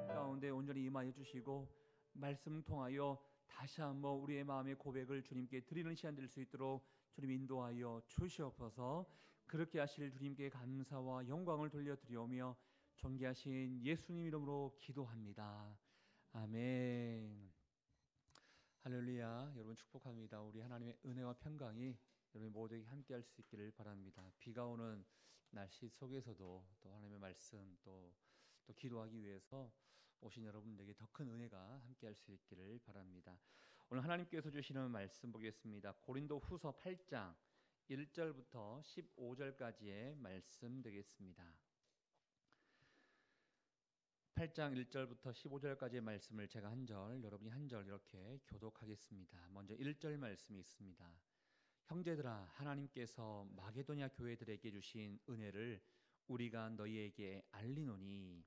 가운데 온전히 임하여 주시고 말씀 통하여 다시 한번 우리의 마음의 고백을 주님께 드리는 시간 될 수 있도록 주님 인도하여 주시옵소서. 그렇게 하실 주님께 감사와 영광을 돌려드리오며 존귀하신 예수님 이름으로 기도합니다. 아멘. 할렐루야. 여러분 축복합니다. 우리 하나님의 은혜와 평강이 여러분 모두에게 함께할 수 있기를 바랍니다. 비가 오는 날씨 속에서도 또 하나님의 말씀 또 기도하기 위해서 오신 여러분들에게 더 큰 은혜가 함께할 수 있기를 바랍니다. 오늘 하나님께서 주시는 말씀 보겠습니다. 고린도 후서 8장 1절부터 15절까지의 말씀 되겠습니다. 8장 1절부터 15절까지의 말씀을 제가 한 절, 여러분이 한 절 이렇게 교독하겠습니다. 먼저 1절 말씀이 있습니다. 형제들아, 하나님께서 마게도냐 교회들에게 주신 은혜를 우리가 너희에게 알리노니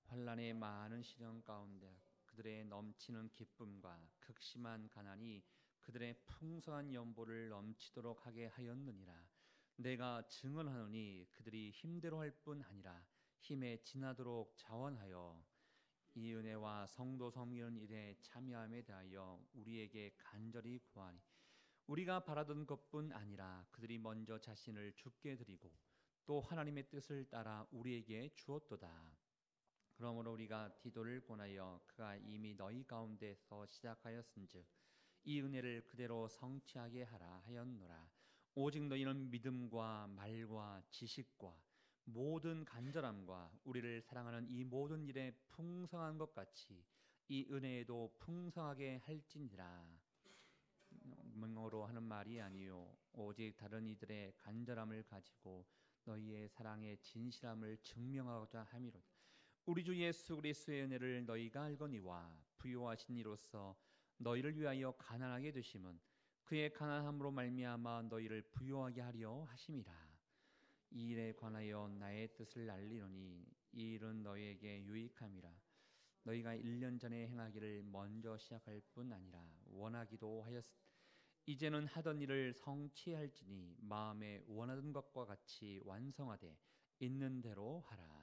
환난의 많은 시련 가운데 그들의 넘치는 기쁨과 극심한 가난이 그들의 풍성한 연보를 넘치도록 하게 하였느니라. 내가 증언하노니 그들이 힘대로 할 뿐 아니라 힘에 지나도록 자원하여 이 은혜와 성도 섬기는 일에 참여함에 대하여 우리에게 간절히 구하니 우리가 바라던 것뿐 아니라 그들이 먼저 자신을 주께 드리고 또 하나님의 뜻을 따라 우리에게 주었도다. 그러므로 우리가 디도를 보내어 그가 이미 너희 가운데서 시작하였은즉 이 은혜를 그대로 성취하게 하라 하였노라. 오직 너희는 믿음과 말과 지식과 모든 간절함과 우리를 사랑하는 이 모든 일에 풍성한 것 같이 이 은혜에도 풍성하게 할지니라. 명어로 하는 말이 아니요 오직 다른 이들의 간절함을 가지고 너희의 사랑의 진실함을 증명하고자 함이로다. 우리 주 예수 그리스도의 은혜를 너희가 알거니와 부요하신 이로써 너희를 위하여 가난하게 되심은 그의 가난함으로 말미암아 너희를 부요하게 하려 하심이라. 이 일에 관하여 나의 뜻을 알리노니 이 일은 너희에게 유익함이라. 너희가 1년 전에 행하기를 먼저 시작할 뿐 아니라 원하기도 하였으니 이제는 하던 일을 성취할지니 마음에 원하던 것과 같이 완성하되 있는 대로 하라.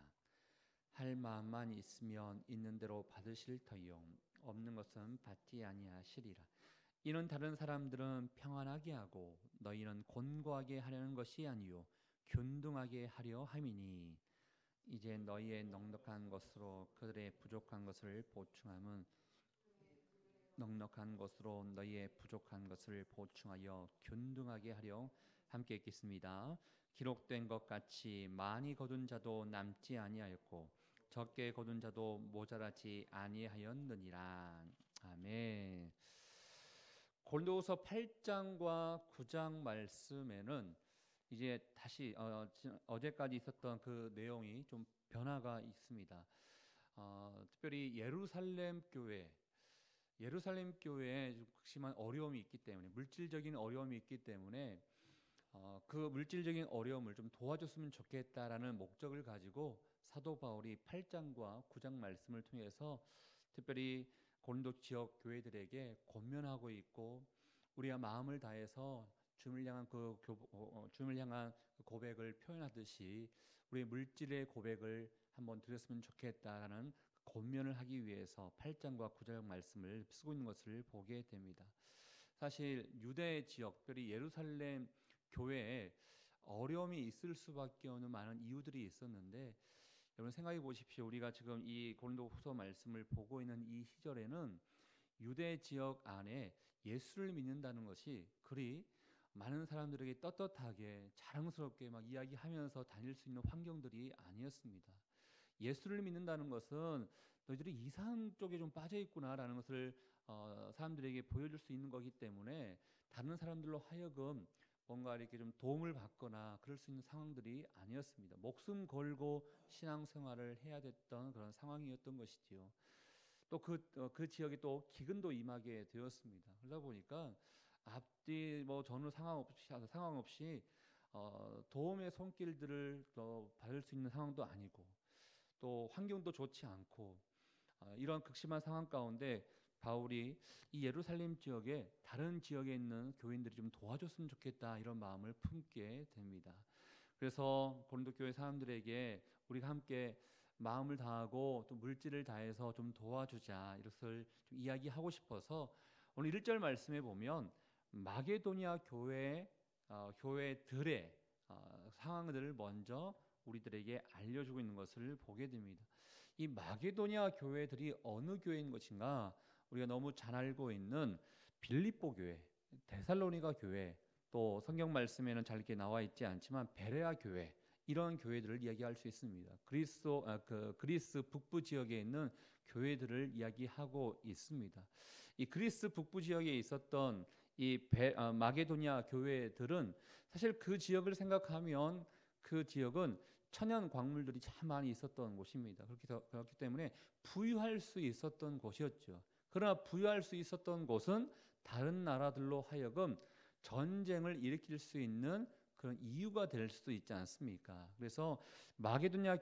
할 마음만 있으면 있는 대로 받으실 터이요 없는 것은 받지 아니하시리라. 이는 다른 사람들은 평안하게 하고 너희는 곤고하게 하려는 것이 아니요 균등하게 하려 함이니 이제 너희의 넉넉한 것으로 그들의 부족한 것을 보충함은 넉넉한 것으로 너희의 부족한 것을 보충하여 균등하게 하려 함께 읽겠습니다. 기록된 것 같이 많이 거둔 자도 남지 아니하였고 적게 거둔 자도 모자라지 아니하였느니라. 아멘. 고린도후서 8장과 9장 말씀에는 이제 다시 어제까지 있었던 그 내용이 좀 변화가 있습니다. 특별히 예루살렘 교회에 좀 극심한 어려움이 있기 때문에 물질적인 어려움이 있기 때문에 그 물질적인 어려움을 좀 도와줬으면 좋겠다라는 목적을 가지고 사도 바울이 8장과 9장 말씀을 통해서 특별히 고린도 지역 교회들에게 권면하고 있고 우리가 마음을 다해서 주님을 향한 주님을 향한 고백을 표현하듯이 우리의 물질의 고백을 한번 드렸으면 좋겠다라는 권면을 하기 위해서 8장과 9장 말씀을 쓰고 있는 것을 보게 됩니다. 사실 유대 지역, 특별히 예루살렘 교회에 어려움이 있을 수밖에 없는 많은 이유들이 있었는데 여러분 생각해 보십시오. 우리가 지금 이 고린도후서 말씀을 보고 있는 이 시절에는 유대 지역 안에 예수를 믿는다는 것이 그리 많은 사람들에게 떳떳하게 자랑스럽게 막 이야기하면서 다닐 수 있는 환경들이 아니었습니다. 예수를 믿는다는 것은 너희들이 이상 쪽에 좀 빠져 있구나라는 것을 사람들에게 보여줄 수 있는 거기 때문에 다른 사람들로 하여금 뭔가 이렇게 좀 도움을 받거나 그럴 수 있는 상황들이 아니었습니다. 목숨 걸고 신앙생활을 해야 됐던 그런 상황이었던 것이지요. 또 그 지역에 또 기근도 임하게 되었습니다. 그러다 보니까 앞뒤 뭐 전후 상황 없이 도움의 손길들을 받을 수 있는 상황도 아니고 또 환경도 좋지 않고 이런 극심한 상황 가운데 바울이 이 예루살렘 지역에 다른 지역에 있는 교인들이 좀 도와줬으면 좋겠다 이런 마음을 품게 됩니다. 그래서 고린도 교회 사람들에게 우리가 함께 마음을 다하고 또 물질을 다해서 좀 도와주자 이것을 좀 이야기하고 싶어서 오늘 1절 말씀에 보면 마게도니아 교회들의 상황들을 먼저 우리들에게 알려주고 있는 것을 보게 됩니다. 이 마게도니아 교회들이 어느 교회인 것인가? 우리가 너무 잘 알고 있는 빌립보 교회, 데살로니가 교회, 또 성경 말씀에는 잘 이렇게 나와 있지 않지만 베레아 교회 이런 교회들을 이야기할 수 있습니다. 그리스 북부 지역에 있는 교회들을 이야기하고 있습니다. 이 그리스 북부 지역에 있었던 마게도니아 교회들은 사실 그 지역을 생각하면 그 지역은 천연 광물들이 참 많이 있었던 곳입니다. 그렇기 때문에 부유할 수 있었던 곳이었죠. 그러나 부유할 수 있었던 곳은 다른 나라들로 하여금 전쟁을 일으킬 수 있는 그런 이유가 될 수도 있지 않습니까? 그래서 마게도니아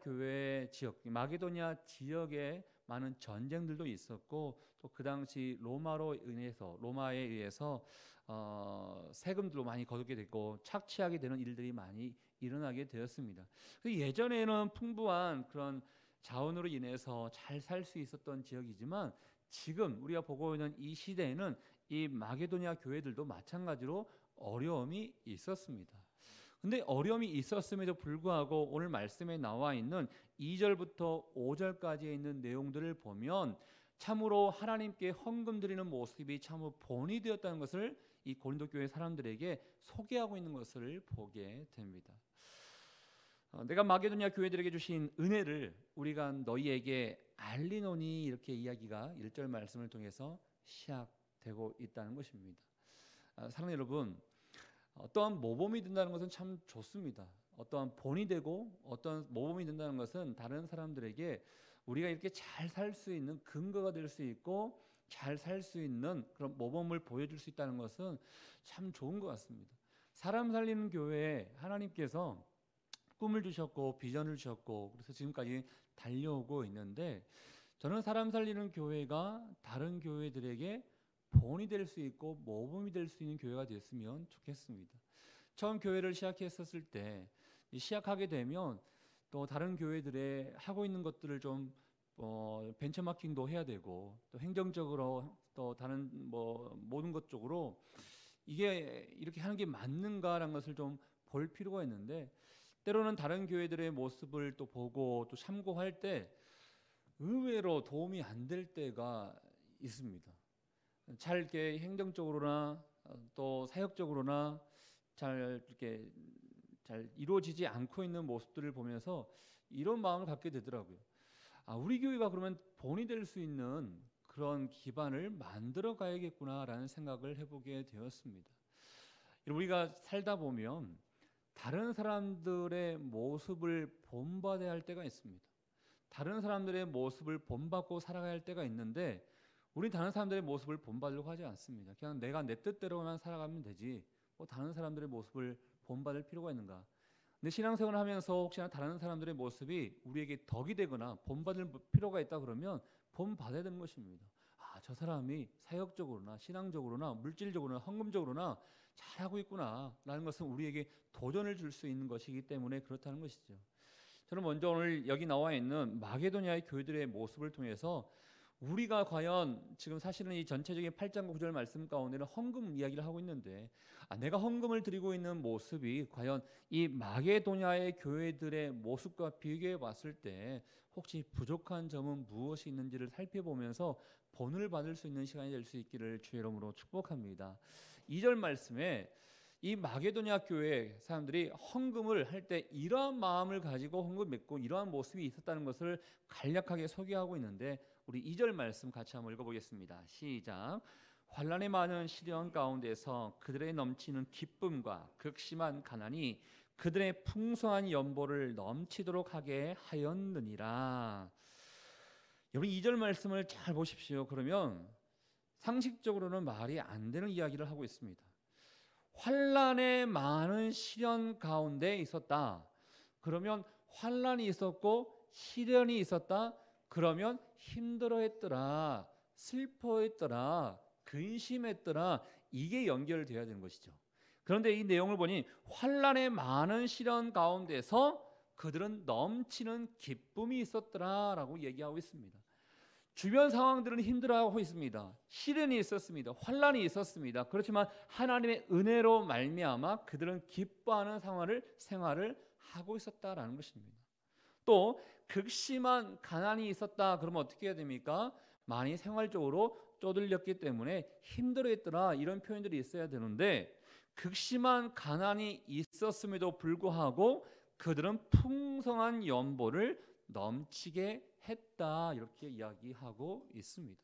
지역에 많은 전쟁들도 있었고 또 그 당시 로마에 의해서 세금들도 많이 거두게 되고 착취하게 되는 일들이 많이 일어나게 되었습니다. 예전에는 풍부한 그런 자원으로 인해서 잘 살 수 있었던 지역이지만 지금 우리가 보고 있는 이 시대에는 이 마게도니아 교회들도 마찬가지로 어려움이 있었습니다. 근데 어려움이 있었음에도 불구하고 오늘 말씀에 나와 있는 2절부터 5절까지에 있는 내용들을 보면 참으로 하나님께 헌금 드리는 모습이 참으로 본이 되었다는 것을 이 고린도 교회 사람들에게 소개하고 있는 것을 보게 됩니다. 내가 마게도니아 교회들에게 주신 은혜를 우리가 너희에게 알리노니 이렇게 이야기가 1절 말씀을 통해서 시작되고 있다는 것입니다. 사랑하는 여러분, 어떠한 모범이 된다는 것은 참 좋습니다. 어떠한 본이 되고 어떠한 모범이 된다는 것은 다른 사람들에게 우리가 이렇게 잘 살 수 있는 근거가 될 수 있고 잘 살 수 있는 그런 모범을 보여줄 수 있다는 것은 참 좋은 것 같습니다. 사람 살리는 교회에 하나님께서 꿈을 주셨고 비전을 주셨고 그래서 지금까지 달려오고 있는데 저는 사람 살리는 교회가 다른 교회들에게 본이 될 수 있고 모범이 될 수 있는 교회가 됐으면 좋겠습니다. 처음 교회를 시작했었을 때 시작하게 되면 또 다른 교회들의 하고 있는 것들을 좀 벤처마킹도 해야 되고 또 행정적으로 또 다른 모든 것 쪽으로 이게 이렇게 하는 게 맞는가라는 것을 좀 볼 필요가 있는데 때로는 다른 교회들의 모습을 또 보고 또 참고할 때 의외로 도움이 안 될 때가 있습니다. 잘 이렇게 행정적으로나 또 사역적으로나 잘 이렇게 잘 이루어지지 않고 있는 모습들을 보면서 이런 마음을 갖게 되더라고요. 우리 교회가 그러면 본이 될 수 있는 그런 기반을 만들어 가야겠구나라는 생각을 해보게 되었습니다. 우리가 살다 보면 다른 사람들의 모습을 본받아야 할 때가 있습니다. 다른 사람들의 모습을 본받고 살아가야 할 때가 있는데 우리 다른 사람들의 모습을 본받으려고 하지 않습니다. 그냥 내가 내 뜻대로만 살아가면 되지 다른 사람들의 모습을 본받을 필요가 있는가. 근데 신앙생활을 하면서 혹시나 다른 사람들의 모습이 우리에게 덕이 되거나 본받을 필요가 있다 그러면 본받아야 되는 것입니다. 저 사람이 사역적으로나 신앙적으로나 물질적으로나 헌금적으로나 잘하고 있구나 라는 것은 우리에게 도전을 줄 수 있는 것이기 때문에 그렇다는 것이죠. 저는 먼저 오늘 여기 나와 있는 마게도니아의 교회들의 모습을 통해서 우리가 과연 지금 사실은 이 전체적인 8장 9절 말씀 가운데는 헌금 이야기를 하고 있는데 내가 헌금을 드리고 있는 모습이 과연 이 마게도니아의 교회들의 모습과 비교해 봤을 때 혹시 부족한 점은 무엇이 있는지를 살펴보면서 본을 받을 수 있는 시간이 될 수 있기를 주의 이름으로 축복합니다. 2절 말씀에 이 마게도니아 교회 사람들이 헌금을 할 때 이러한 마음을 가지고 헌금을 맺고 이러한 모습이 있었다는 것을 간략하게 소개하고 있는데 우리 2절 말씀 같이 한번 읽어보겠습니다. 시작. 환난의 많은 시련 가운데서 그들의 넘치는 기쁨과 극심한 가난이 그들의 풍성한 연보를 넘치도록 하게 하였느니라. 여러분 2절 말씀을 잘 보십시오. 그러면 상식적으로는 말이 안 되는 이야기를 하고 있습니다. 환난의 많은 시련 가운데 있었다. 그러면 환난이 있었고 시련이 있었다. 그러면 힘들어했더라, 슬퍼했더라, 근심했더라, 이게 연결돼야 되는 것이죠. 그런데 이 내용을 보니 환난의 많은 시련 가운데서 그들은 넘치는 기쁨이 있었더라라고 얘기하고 있습니다. 주변 상황들은 힘들어하고 있습니다. 시련이 있었습니다. 환난이 있었습니다. 그렇지만 하나님의 은혜로 말미암아 그들은 기뻐하는 생활을 하고 있었다라는 것입니다. 또 극심한 가난이 있었다 그러면 어떻게 해야 됩니까? 많이 생활적으로 쪼들렸기 때문에 힘들어했더라 이런 표현들이 있어야 되는데 극심한 가난이 있었음에도 불구하고 그들은 풍성한 연보를 넘치게 했다 이렇게 이야기하고 있습니다.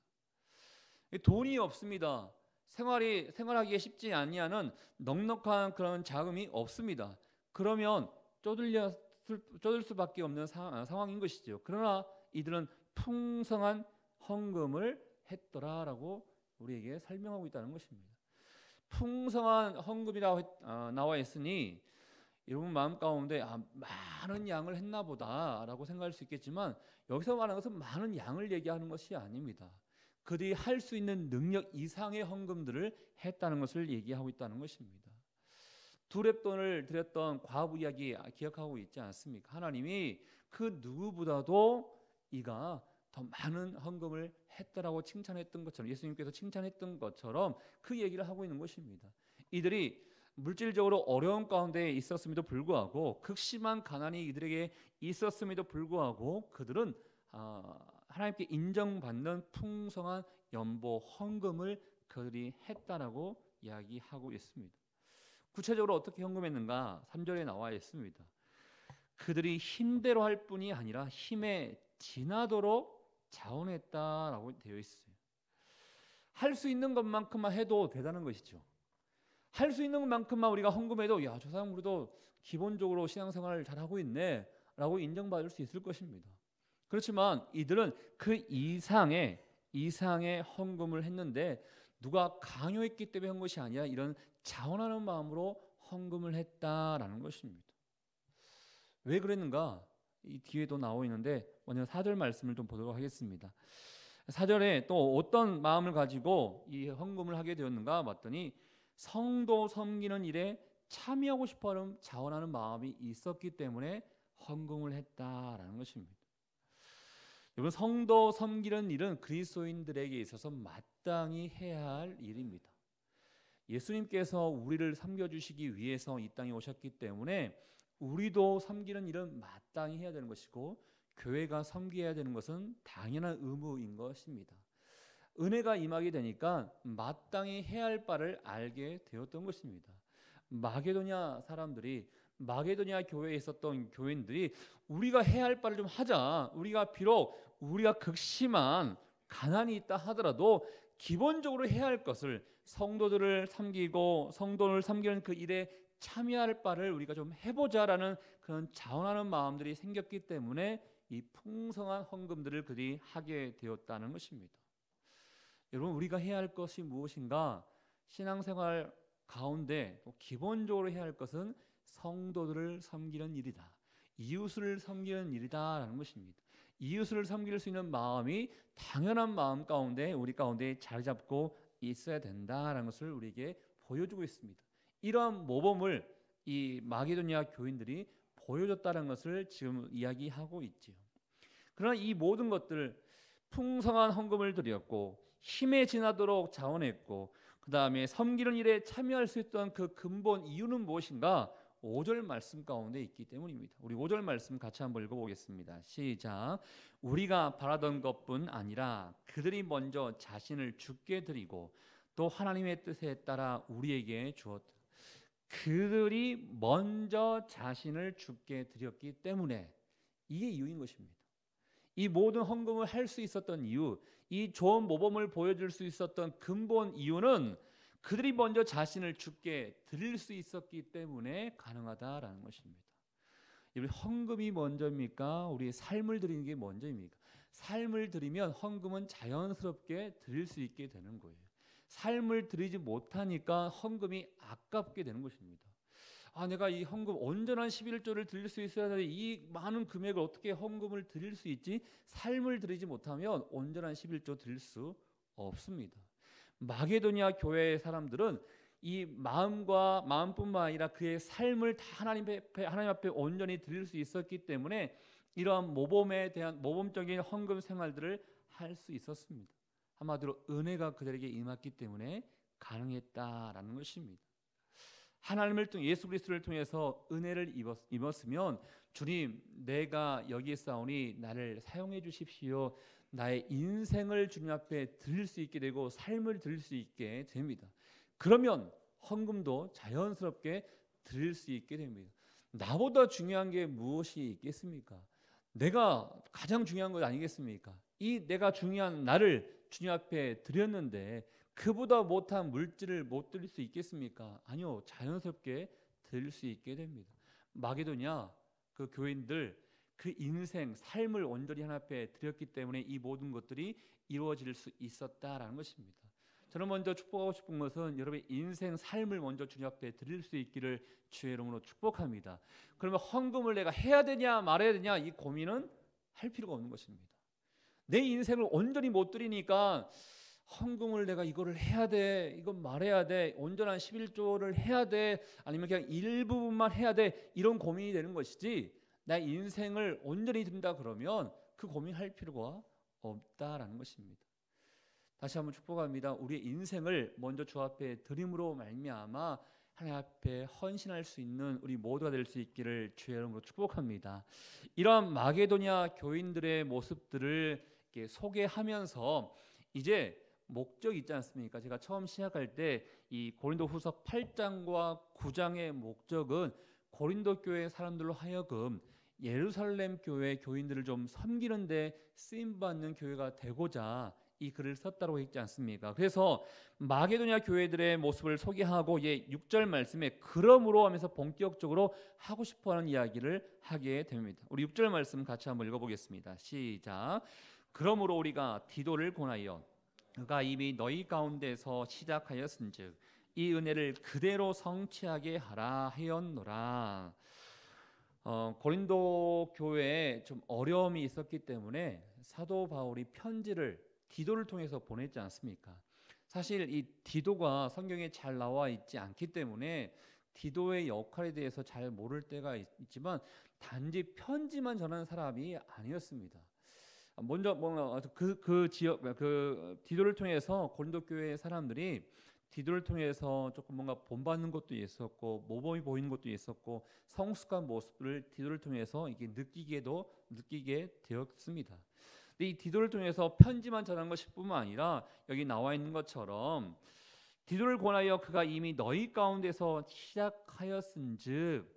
돈이 없습니다. 생활하기에 쉽지 아니하는 넉넉한 그런 자금이 없습니다. 그러면 쪼들 수밖에 없는 상황인 것이죠. 그러나 이들은 풍성한 헌금을 했더라라고 우리에게 설명하고 있다는 것입니다. 풍성한 헌금이라고 나와 있으니 여러분 마음 가운데 많은 양을 했나 보다라고 생각할 수 있겠지만 여기서 말하는 것은 많은 양을 얘기하는 것이 아닙니다. 그들이 할 수 있는 능력 이상의 헌금들을 했다는 것을 얘기하고 있다는 것입니다. 두렙돈을 드렸던 과부 이야기 기억하고 있지 않습니까? 하나님이 그 누구보다도 이가 더 많은 헌금을 했다라고 칭찬했던 것처럼 예수님께서 칭찬했던 것처럼 그 얘기를 하고 있는 것입니다. 이들이 물질적으로 어려운 가운데 있었음에도 불구하고 극심한 가난이 이들에게 있었음에도 불구하고 그들은 하나님께 인정받는 풍성한 연보 헌금을 그들이 했다라고 이야기하고 있습니다. 구체적으로 어떻게 헌금했는가? 3절에 나와 있습니다. 그들이 힘대로 할 뿐이 아니라 힘에 지나도록 자원했다라고 되어 있어요. 할 수 있는 것만큼만 해도 대단한 것이죠. 할 수 있는 것만큼만 우리가 헌금해도 야, 저 사람 그래도 기본적으로 신앙생활을 잘하고 있네 라고 인정받을 수 있을 것입니다. 그렇지만 이들은 그 이상의 헌금을 했는데 누가 강요했기 때문에 한 것이 아니라 이런 자원하는 마음으로 헌금을 했다라는 것입니다. 왜 그랬는가? 이 뒤에도 나오고 있는데 먼저 4절 말씀을 좀 보도록 하겠습니다. 4절에 또 어떤 마음을 가지고 이 헌금을 하게 되었는가 봤더니 성도 섬기는 일에 참여하고 싶어하는 자원하는 마음이 있었기 때문에 헌금을 했다라는 것입니다. 여러분 성도 섬기는 일은 그리스도인들에게 있어서 마땅히 해야 할 일입니다. 예수님께서 우리를 섬겨주시기 위해서 이 땅에 오셨기 때문에 우리도 섬기는 일은 마땅히 해야 되는 것이고 교회가 섬겨야 되는 것은 당연한 의무인 것입니다. 은혜가 임하게 되니까 마땅히 해야 할 바를 알게 되었던 것입니다. 마게도냐 교회에 있었던 교인들이 우리가 해야 할 바를 좀 하자. 우리가 극심한 가난이 있다 하더라도 기본적으로 해야 할 것을 성도들을 섬기는 그 일에 참여할 바를 우리가 좀 해보자라는 그런 자원하는 마음들이 생겼기 때문에 이 풍성한 헌금들을 그들이 하게 되었다는 것입니다. 여러분 우리가 해야 할 것이 무엇인가? 신앙생활 가운데 기본적으로 해야 할 것은 성도들을 섬기는 일이다. 이웃을 섬기는 일이다라는 것입니다. 이웃을 섬길 수 있는 마음이 당연한 마음 가운데 우리 가운데 자리 잡고 있어야 된다라는 것을 우리에게 보여주고 있습니다. 이러한 모범을 이 마게도냐 교인들이 보여줬다는 것을 지금 이야기하고 있지요. 그러나 이 모든 것들 풍성한 헌금을 드렸고 힘에 지나도록 자원했고 그 다음에 섬기는 일에 참여할 수 있던 그 근본 이유는 무엇인가? 5절 말씀 가운데 있기 때문입니다. 우리 5절 말씀 같이 한번 읽어보겠습니다. 시작. 우리가 바라던 것뿐 아니라 그들이 먼저 자신을 주께 드리고 또 하나님의 뜻에 따라 우리에게 주었다. 그들이 먼저 자신을 주께 드렸기 때문에 이게 이유인 것입니다. 이 모든 헌금을 할 수 있었던 이유, 이 좋은 모범을 보여줄 수 있었던 근본 이유는 그들이 먼저 자신을 주께 드릴 수 있었기 때문에 가능하다라는 것입니다. 우리 헌금이 먼저입니까? 우리의 삶을 드리는 게 먼저입니까? 삶을 드리면 헌금은 자연스럽게 드릴 수 있게 되는 거예요. 삶을 드리지 못하니까 헌금이 아깝게 되는 것입니다. 내가 이 헌금 온전한 11조를 드릴 수 있어야 되는데 이 많은 금액을 어떻게 헌금을 드릴 수 있지? 삶을 드리지 못하면 온전한 11조 드릴 수 없습니다. 마게도니아 교회의 사람들은 이 마음뿐만 아니라 그의 삶을 다 하나님 앞에 온전히 드릴 수 있었기 때문에 이러한 모범적인 헌금 생활들을 할 수 있었습니다. 한마디로 은혜가 그들에게 임했기 때문에 가능했다라는 것입니다. 하나님을 통해 예수 그리스도를 통해서 은혜를 입었으면 주님 내가 여기 있사오니 나를 사용해 주십시오. 나의 인생을 주님 앞에 드릴 수 있게 되고 삶을 드릴 수 있게 됩니다. 그러면 헌금도 자연스럽게 드릴 수 있게 됩니다. 나보다 중요한 게 무엇이 있겠습니까? 내가 가장 중요한 것 아니겠습니까? 이 내가 중요한 나를 주님 앞에 드렸는데 그보다 못한 물질을 못 드릴 수 있겠습니까? 아니요, 자연스럽게 드릴 수 있게 됩니다. 마게도냐 그 교인들 그 인생 삶을 온전히 하나님 앞에 드렸기 때문에 이 모든 것들이 이루어질 수 있었다라는 것입니다. 저는 먼저 축복하고 싶은 것은 여러분의 인생 삶을 먼저 주님 앞에 드릴 수 있기를 주의 이름으로 축복합니다. 그러면 헌금을 내가 해야 되냐 말아야 되냐 이 고민은 할 필요가 없는 것입니다. 내 인생을 온전히 못 드리니까 헌금을 내가 이거를 해야 돼, 이건 말해야 돼, 온전한 11조를 해야 돼, 아니면 그냥 일부분만 해야 돼, 이런 고민이 되는 것이지 내 인생을 온전히 든다 그러면 그 고민할 필요가 없다라는 것입니다. 다시 한번 축복합니다. 우리의 인생을 먼저 주 앞에 드림으로 말미암아 하나님 앞에 헌신할 수 있는 우리 모두가 될 수 있기를 주의 이름으로 축복합니다. 이러한 마게도냐 교인들의 모습들을 이렇게 소개하면서 이제 목적이 있지 않습니까? 제가 처음 시작할 때 이 고린도후서 8장과 9장의 목적은 고린도 교회 사람들로 하여금 예루살렘 교회 교인들을 좀 섬기는 데 쓰임 받는 교회가 되고자 이 글을 썼다고 했지 않습니까? 그래서 마게도냐 교회들의 모습을 소개하고 6절 말씀에 그러므로 하면서 본격적으로 하고 싶어하는 이야기를 하게 됩니다. 우리 6절 말씀 같이 한번 읽어보겠습니다. 시작. 그러므로 우리가 디도를 권하여 그가 이미 너희 가운데서 시작하였은즉 이 은혜를 그대로 성취하게 하라 하였노라. 고린도 교회에 좀 어려움이 있었기 때문에 사도 바울이 편지를 디도를 통해서 보냈지 않습니까? 사실 이 디도가 성경에 잘 나와 있지 않기 때문에 디도의 역할에 대해서 잘 모를 때가 있지만 단지 편지만 전하는 사람이 아니었습니다. 먼저 그 지역 디도를 통해서 고린도 교회의 사람들이 디도를 통해서 조금 뭔가 본받는 것도 있었고 모범이 보이는 것도 있었고 성숙한 모습을 디도를 통해서 이게 느끼게 되었습니다. 근데 이 디도를 통해서 편지만 전한 것뿐만 아니라 여기 나와 있는 것처럼 디도를 권하여 그가 이미 너희 가운데서 시작하였은즉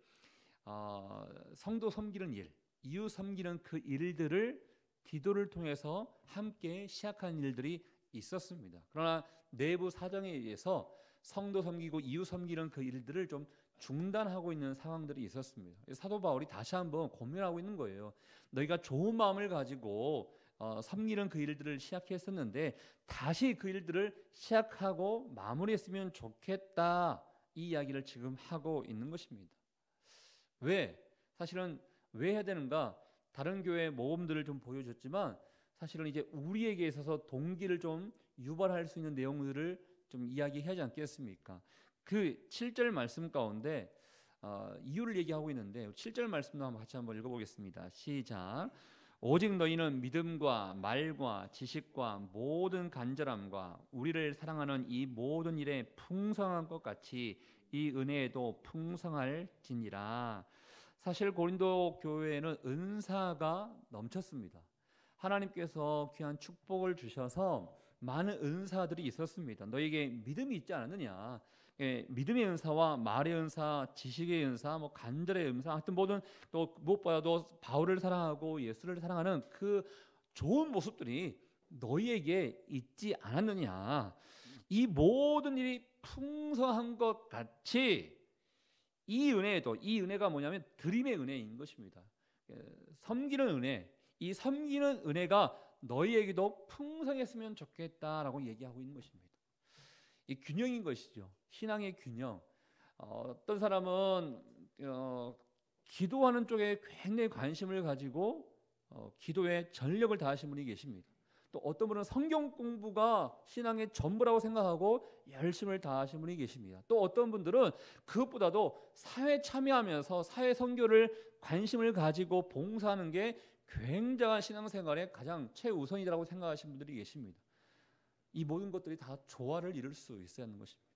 성도 섬기는 일, 이웃 섬기는 그 일들을 디도를 통해서 함께 시작한 일들이 있었습니다. 그러나 내부 사정에 의해서 성도 섬기고 이웃 섬기는 그 일들을 좀 중단하고 있는 상황들이 있었습니다. 사도 바울이 다시 한번 고민하고 있는 거예요. 너희가 좋은 마음을 가지고 섬기는 그 일들을 시작했었는데 다시 그 일들을 시작하고 마무리했으면 좋겠다. 이 이야기를 지금 하고 있는 것입니다. 사실은 왜 해야 되는가? 다른 교회 모범들을 좀 보여줬지만 사실은 이제 우리에게 있어서 동기를 좀 유발할 수 있는 내용들을 좀 이야기하지 않겠습니까? 그 7절 말씀 가운데 이유를 얘기하고 있는데 7절 말씀도 같이 한번 읽어보겠습니다. 시작. 오직 너희는 믿음과 말과 지식과 모든 간절함과 우리를 사랑하는 이 모든 일에 풍성한 것 같이 이 은혜에도 풍성할지니라. 사실 고린도 교회에는 은사가 넘쳤습니다. 하나님께서 귀한 축복을 주셔서 많은 은사들이 있었습니다. 너에게 믿음이 있지 않느냐? 믿음의 은사와 말의 은사, 지식의 은사, 간절의 은사, 하여튼 모든 또 무엇보다도 바울을 사랑하고 예수를 사랑하는 그 좋은 모습들이 너희에게 있지 않았느냐? 이 모든 일이 풍성한 것 같이 이 은혜가 뭐냐면 드림의 은혜인 것입니다. 섬기는 은혜, 이 섬기는 은혜가 너희에게도 풍성했으면 좋겠다라고 얘기하고 있는 것입니다. 이 균형인 것이죠. 신앙의 균형. 어떤 사람은 기도하는 쪽에 굉장히 관심을 가지고 기도에 전력을 다하신 분이 계십니다. 또 어떤 분은 성경 공부가 신앙의 전부라고 생각하고 열심을 다하신 분이 계십니다. 또 어떤 분들은 그것보다도 사회 참여하면서 사회 선교를 관심을 가지고 봉사하는 게 굉장한 신앙생활의 가장 최우선이라고 생각하시는 분들이 계십니다. 이 모든 것들이 다 조화를 이룰 수 있어야 하는 것입니다.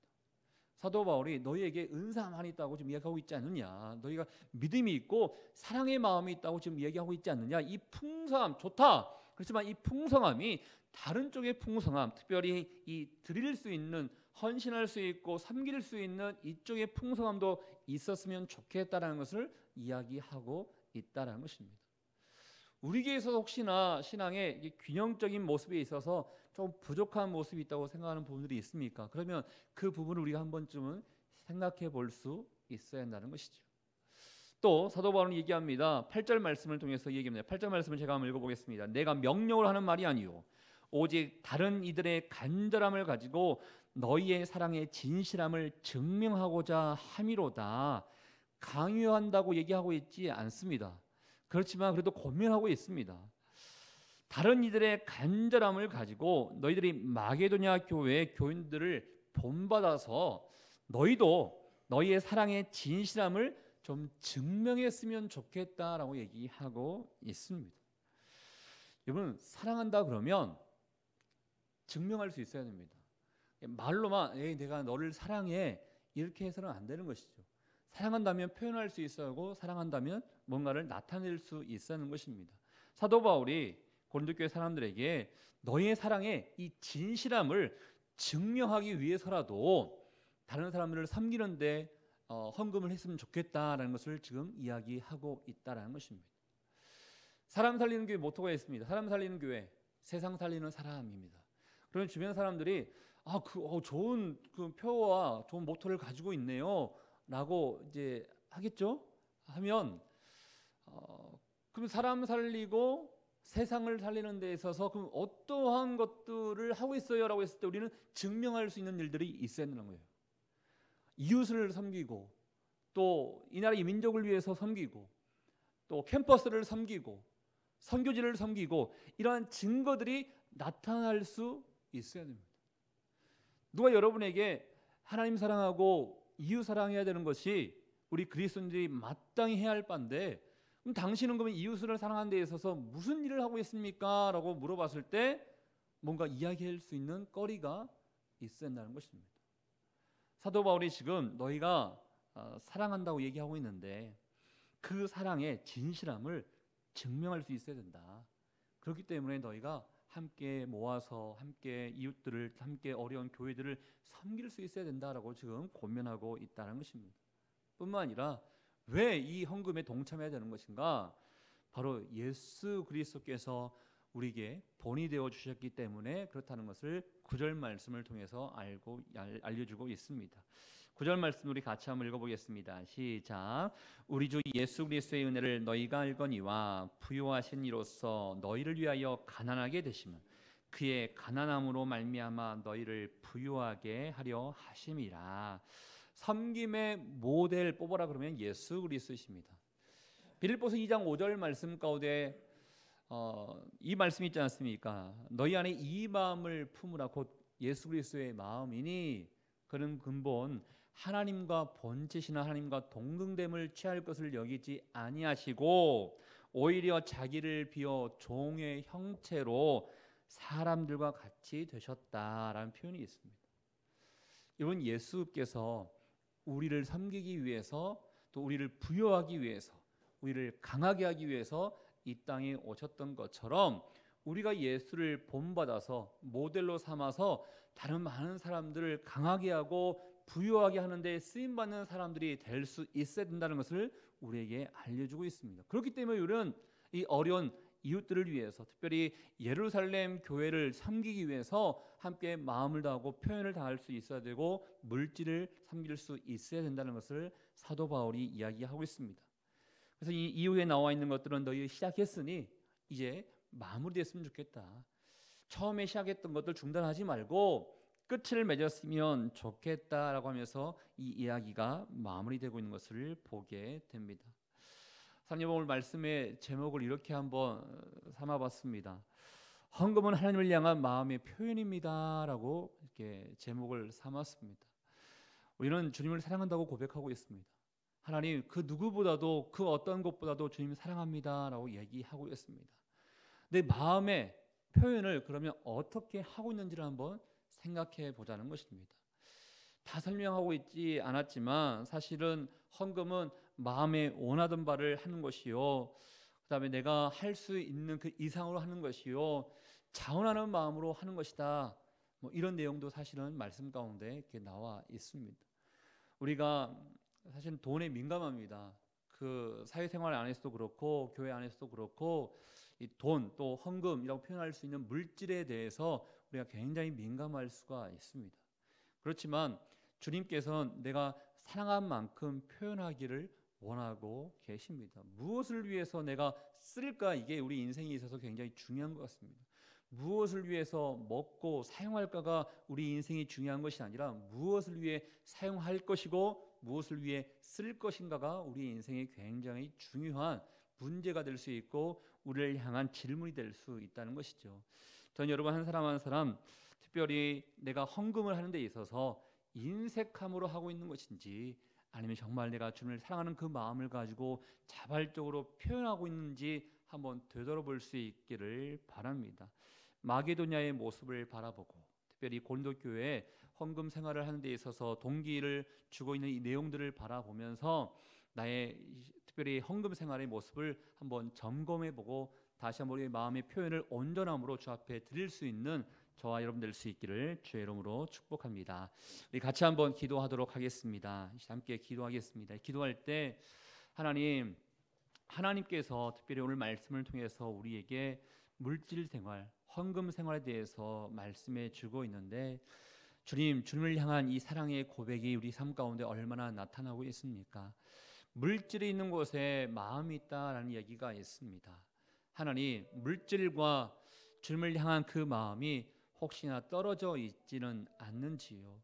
사도 바울이 너희에게 은사가 많이 있다고 지금 이야기하고 있지 않느냐, 너희가 믿음이 있고 사랑의 마음이 있다고 지금 이야기하고 있지 않느냐. 이 풍성함 좋다. 그렇지만 이 풍성함이 다른 쪽의 풍성함, 특별히 이 드릴 수 있는, 헌신할 수 있고 섬길 수 있는 이쪽의 풍성함도 있었으면 좋겠다라는 것을 이야기하고 있다라는 것입니다. 우리에게 있어서 혹시나 신앙의 균형적인 모습에 있어서 좀 부족한 모습이 있다고 생각하는 부분들이 있습니까? 그러면 그 부분을 우리가 한 번쯤은 생각해 볼 수 있어야 한다는 것이죠. 또 사도 바울은 얘기합니다. 8절 말씀을 통해서 얘기합니다. 8절 말씀을 제가 한번 읽어보겠습니다. 내가 명령을 하는 말이 아니요 오직 다른 이들의 간절함을 가지고 너희의 사랑의 진실함을 증명하고자 함이로다. 강요한다고 얘기하고 있지 않습니다. 그렇지만 그래도 권면하고 있습니다. 다른 이들의 간절함을 가지고 너희들이 마게도냐 교회의 교인들을 본받아서 너희도 너희의 사랑의 진실함을 좀 증명했으면 좋겠다라고 얘기하고 있습니다. 여러분, 사랑한다 그러면 증명할 수 있어야 됩니다. 말로만 내가 너를 사랑해 이렇게 해서는 안 되는 것이죠. 사랑한다면 표현할 수 있어야 하고, 사랑한다면 뭔가를 나타낼 수 있어야 하는 것입니다. 사도 바울이 고린도 교회 사람들에게 너희의 사랑의 이 진실함을 증명하기 위해서라도 다른 사람들을 섬기는데 헌금을 했으면 좋겠다라는 것을 지금 이야기하고 있다라는 것입니다. 사람 살리는 교회 모토가 있습니다. 사람 살리는 교회, 세상 살리는 사람입니다. 그러면 주변 사람들이 좋은 그 표와 좋은 모토를 가지고 있네요라고 이제 하겠죠. 하면 그럼 사람 살리고 세상을 살리는 데 있어서 그럼 어떠한 것들을 하고 있어요라고 했을 때 우리는 증명할 수 있는 일들이 있어야 되는 거예요. 이웃을 섬기고, 또 이 나라의 민족을 위해서 섬기고, 또 캠퍼스를 섬기고, 선교지를 섬기고, 이러한 증거들이 나타날 수 있어야 됩니다. 누가 여러분에게 하나님 사랑하고 이웃 사랑해야 되는 것이 우리 그리스도인들이 마땅히 해야 할 바인데, 그럼 당신은 그러면 이웃을 사랑하는 데 있어서 무슨 일을 하고 있습니까? 라고 물어봤을 때 뭔가 이야기할 수 있는 거리가 있어야 한다는 것입니다. 사도 바울이 지금 너희가 사랑한다고 얘기하고 있는데 그 사랑의 진실함을 증명할 수 있어야 된다. 그렇기 때문에 너희가 함께 모아서 함께 이웃들을, 함께 어려운 교회들을 섬길 수 있어야 된다라고 지금 권면하고 있다는 것입니다. 뿐만 아니라 왜 이 헌금에 동참해야 되는 것인가? 바로 예수 그리스도께서 우리에게 본이 되어 주셨기 때문에 그렇다는 것을 9절 말씀을 통해서 알려주고 있습니다. 9절 말씀 우리 같이 한번 읽어보겠습니다. 시작. 우리 주 예수 그리스도의 은혜를 너희가 알거니와 부요하신 이로써 너희를 위하여 가난하게 되심은 그의 가난함으로 말미암아 너희를 부요하게 하려 하심이라. 섬김의 모델 뽑아라 그러면 예수 그리스도이십니다. 빌립보서 2장 5절 말씀 가운데 이 말씀이 있지 않습니까? 너희 안에 이 마음을 품으라 곧 예수 그리스도의 마음이니 그는 근본 하나님과 본체시나 하나님과 동등됨을 취할 것을 여기지 아니하시고 오히려 자기를 비워 종의 형체로 사람들과 같이 되셨다라는 표현이 있습니다. 이번 예수께서 우리를 섬기기 위해서, 또 우리를 부여하기 위해서, 우리를 강하게 하기 위해서 이 땅에 오셨던 것처럼 우리가 예수를 본받아서 모델로 삼아서 다른 많은 사람들을 강하게 하고 부유하게 하는데 쓰임받는 사람들이 될 수 있어야 된다는 것을 우리에게 알려주고 있습니다. 그렇기 때문에 우리는 이 어려운 이웃들을 위해서, 특별히 예루살렘 교회를 섬기기 위해서 함께 마음을 다하고 표현을 다할 수 있어야 되고 물질을 섬길 수 있어야 된다는 것을 사도 바울이 이야기하고 있습니다. 그래서 이 이후에 나와 있는 것들은 너희 시작했으니 이제 마무리됐으면 좋겠다. 처음에 시작했던 것들 중단하지 말고 끝을 맺었으면 좋겠다라고 하면서 이 이야기가 마무리되고 있는 것을 보게 됩니다. 사님 오늘 말씀의 제목을 이렇게 한번 삼아봤습니다. 헌금은 하나님을 향한 마음의 표현입니다라고 이렇게 제목을 삼았습니다. 우리는 주님을 사랑한다고 고백하고 있습니다. 하나님 그 누구보다도 그 어떤 것보다도 주님 사랑합니다라고 얘기하고 있습니다. 내 마음의 표현을 그러면 어떻게 하고 있는지를 한번 생각해 보자는 것입니다. 다 설명하고 있지 않았지만 사실은 헌금은 마음에 원하던 바를 하는 것이요, 그 다음에 내가 할 수 있는 그 이상으로 하는 것이요, 자원하는 마음으로 하는 것이다. 이런 내용도 사실은 말씀 가운데 이렇게 나와 있습니다. 우리가 사실 돈에 민감합니다. 그 사회생활 안에서도 그렇고 교회 안에서도 그렇고 이 돈 또 헌금이라고 표현할 수 있는 물질에 대해서 우리가 굉장히 민감할 수가 있습니다. 그렇지만 주님께서는 내가 사랑한 만큼 표현하기를 원하고 계십니다. 무엇을 위해서 내가 쓸까, 이게 우리 인생에 있어서 굉장히 중요한 것 같습니다. 무엇을 위해서 먹고 사용할까가 우리 인생이 중요한 것이 아니라 무엇을 위해 사용할 것이고 무엇을 위해 쓸 것인가가 우리 인생에 굉장히 중요한 문제가 될 수 있고 우리를 향한 질문이 될 수 있다는 것이죠. 전 여러분 한 사람 한 사람 특별히 내가 헌금을 하는 데 있어서 인색함으로 하고 있는 것인지 아니면 정말 내가 주님을 사랑하는 그 마음을 가지고 자발적으로 표현하고 있는지 한번 되돌아볼 수 있기를 바랍니다. 마게도냐의 모습을 바라보고 특별히 고린도 교회에 헌금 생활을 하는 데 있어서 동기를 주고 있는 이 내용들을 바라보면서 나의 특별히 헌금 생활의 모습을 한번 점검해보고 다시 한번 우리의 마음의 표현을 온전함으로 주 앞에 드릴 수 있는 저와 여러분 될 수 있기를 주의 이름으로 축복합니다. 우리 같이 한번 기도하도록 하겠습니다. 함께 기도하겠습니다. 기도할 때 하나님께서 특별히 오늘 말씀을 통해서 우리에게 물질 생활, 헌금 생활에 대해서 말씀해 주고 있는데 주님을 향한 이 사랑의 고백이 우리 삶 가운데 얼마나 나타나고 있습니까? 물질이 있는 곳에 마음이 있다라는 얘기가 있습니다. 하나님, 물질과 주님을 향한 그 마음이 혹시나 떨어져 있지는 않는지요?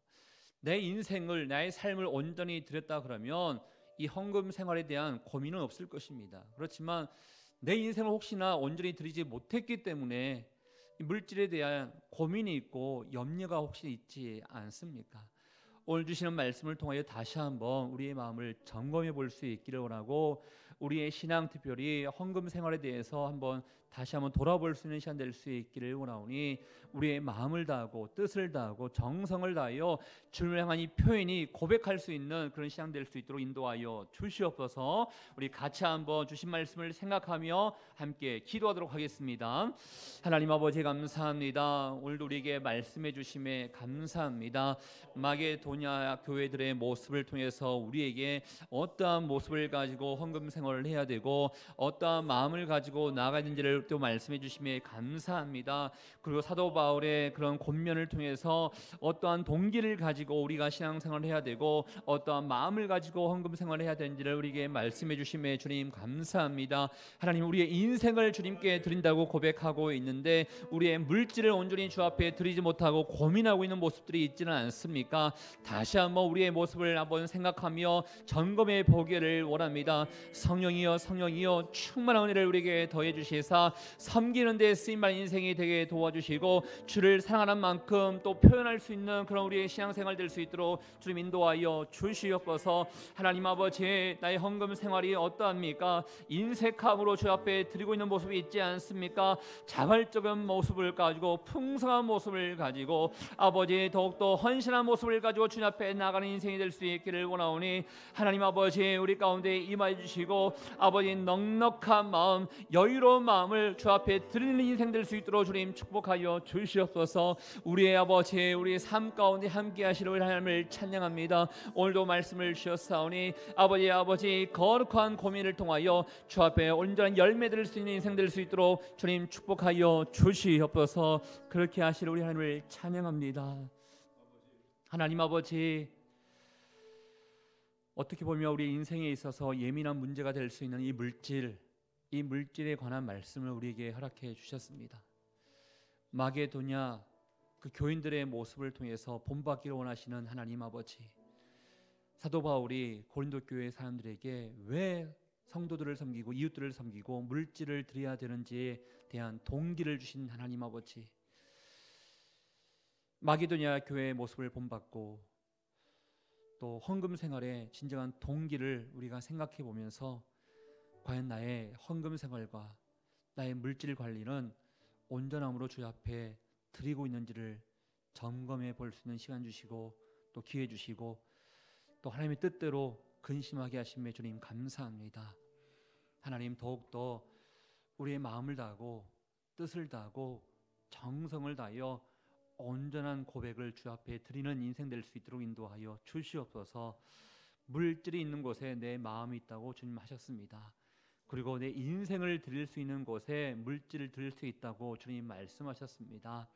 내 인생을, 나의 삶을 온전히 드렸다 그러면 이 헌금 생활에 대한 고민은 없을 것입니다. 그렇지만 내 인생을 혹시나 온전히 드리지 못했기 때문에 물질에 대한 고민이 있고 염려가 혹시 있지 않습니까? 오늘 주시는 말씀을 통하여 다시 한번 우리의 마음을 점검해 볼 수 있기를 원하고 우리의 신앙 특별히 헌금 생활에 대해서 다시 한번 돌아볼 수 있는 시간 될 수 있기를 원하오니 우리의 마음을 다하고 뜻을 다하고 정성을 다하여 주님을 향한 이 표현이 고백할 수 있는 그런 시간 될 수 있도록 인도하여 주시옵소서. 우리 같이 한번 주신 말씀을 생각하며 함께 기도하도록 하겠습니다. 하나님 아버지 감사합니다. 오늘도 우리에게 말씀해 주심에 감사합니다. 마게도냐 교회들의 모습을 통해서 우리에게 어떠한 모습을 가지고 헌금 생활을 해야 되고 어떠한 마음을 가지고 나아가야 되는지를 또 말씀해 주심에 감사합니다. 그리고 사도 바울의 그런 권면을 통해서 어떠한 동기를 가지고 우리가 신앙생활을 해야 되고 어떠한 마음을 가지고 헌금 생활을 해야 되는지를 우리에게 말씀해 주심에 주님 감사합니다. 하나님, 우리의 인생을 주님께 드린다고 고백하고 있는데 우리의 물질을 온전히 주 앞에 드리지 못하고 고민하고 있는 모습들이 있지는 않습니까? 다시 한번 우리의 모습을 한번 생각하며 점검해 보기를 원합니다. 성령이여 충만한 은혜를 우리에게 더해 주시사 섬기는 데 쓰임받는 인생이 되게 도와주시고 주를 사랑하는 만큼 또 표현할 수 있는 그런 우리의 신앙생활 될 수 있도록 주님 인도하여 주시옵소서. 하나님 아버지, 나의 헌금 생활이 어떠합니까? 인색함으로 주 앞에 드리고 있는 모습이 있지 않습니까? 자발적인 모습을 가지고 풍성한 모습을 가지고 아버지 더욱더 헌신한 모습을 가지고 주님 앞에 나가는 인생이 될 수 있기를 원하오니 하나님 아버지 우리 가운데 임하여 주시고 아버지 넉넉한 마음, 여유로운 마음을 주 앞에 드리는 인생 될 수 있도록 주님 축복하여 주시옵소서. 우리의 아버지, 우리의 삶 가운데 함께 하시는 우리 하나님을 찬양합니다. 오늘도 말씀을 주셨사오니 아버지 거룩한 고민을 통하여 주 앞에 온전한 열매 드릴 수 있는 인생 될 수 있도록 주님 축복하여 주시옵소서. 그렇게 하시는 우리 하나님을 찬양합니다. 하나님 아버지, 어떻게 보면 우리 인생에 있어서 예민한 문제가 될 수 있는 이 물질에 관한 말씀을 우리에게 허락해 주셨습니다. 마게도냐 그 교인들의 모습을 통해서 본받기를 원하시는 하나님 아버지, 사도 바울이 고린도 교회 사람들에게 왜 성도들을 섬기고 이웃들을 섬기고 물질을 드려야 되는지에 대한 동기를 주신 하나님 아버지, 마게도냐 교회의 모습을 본받고 또 헌금 생활의 진정한 동기를 우리가 생각해 보면서 과연 나의 헌금 생활과 나의 물질 관리는 온전함으로 주 앞에 드리고 있는지를 점검해 볼 수 있는 시간 주시고 또 기회 주시고 또 하나님의 뜻대로 근심하게 하심에 주님 감사합니다. 하나님, 더욱더 우리의 마음을 다하고 뜻을 다하고 정성을 다하여 온전한 고백을 주 앞에 드리는 인생 될 수 있도록 인도하여 주시옵소서. 물질이 있는 곳에 내 마음이 있다고 주님 하셨습니다. 그리고 내 인생을 드릴 수 있는 곳에 물질을 드릴 수 있다고 주님 말씀하셨습니다.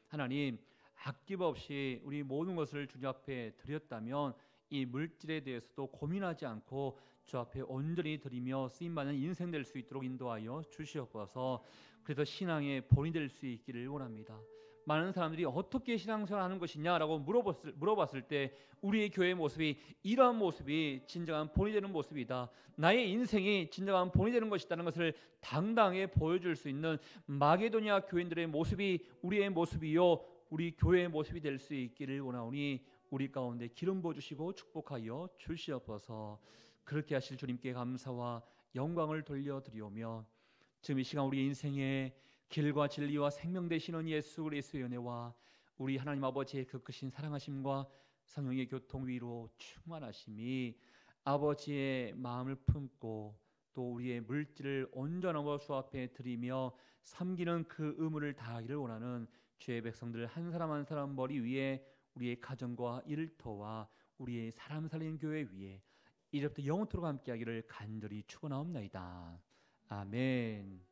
하나님, 아낌없이 우리 모든 것을 주님 앞에 드렸다면 이 물질에 대해서도 고민하지 않고 주 앞에 온전히 드리며 쓰임받는 인생 될 수 있도록 인도하여 주시옵소서. 그래서 신앙의 본이 될 수 있기를 원합니다. 많은 사람들이 어떻게 신앙생활하는 것이냐라고 물어봤을 때 우리의 교회의 모습이 이러한 모습이 진정한 본이 되는 모습이다, 나의 인생이 진정한 본이 되는 것이라는 것을 당당하게 보여줄 수 있는 마게도냐 교인들의 모습이 우리의 모습이요 우리 교회의 모습이 될 수 있기를 원하오니 우리 가운데 기름 부어주시고 축복하여 주시옵소서. 그렇게 하실 주님께 감사와 영광을 돌려드리오며 지금 이 시간 우리 인생의 길과 진리와 생명 되시는 예수 그리스도의 은혜와 우리 하나님 아버지의 그 크신 사랑하심과 성령의 교통 위로 충만하심이 아버지의 마음을 품고 또 우리의 물질을 온전함으로 주 앞에 드리며 섬기는 그 의무를 다하기를 원하는 주의 백성들 한 사람 한 사람 머리 위에 우리의 가정과 일터와 우리의 사람 살리는 교회 위에 이제부터 영원토록 함께하기를 간절히 축원하옵나이다. 아멘.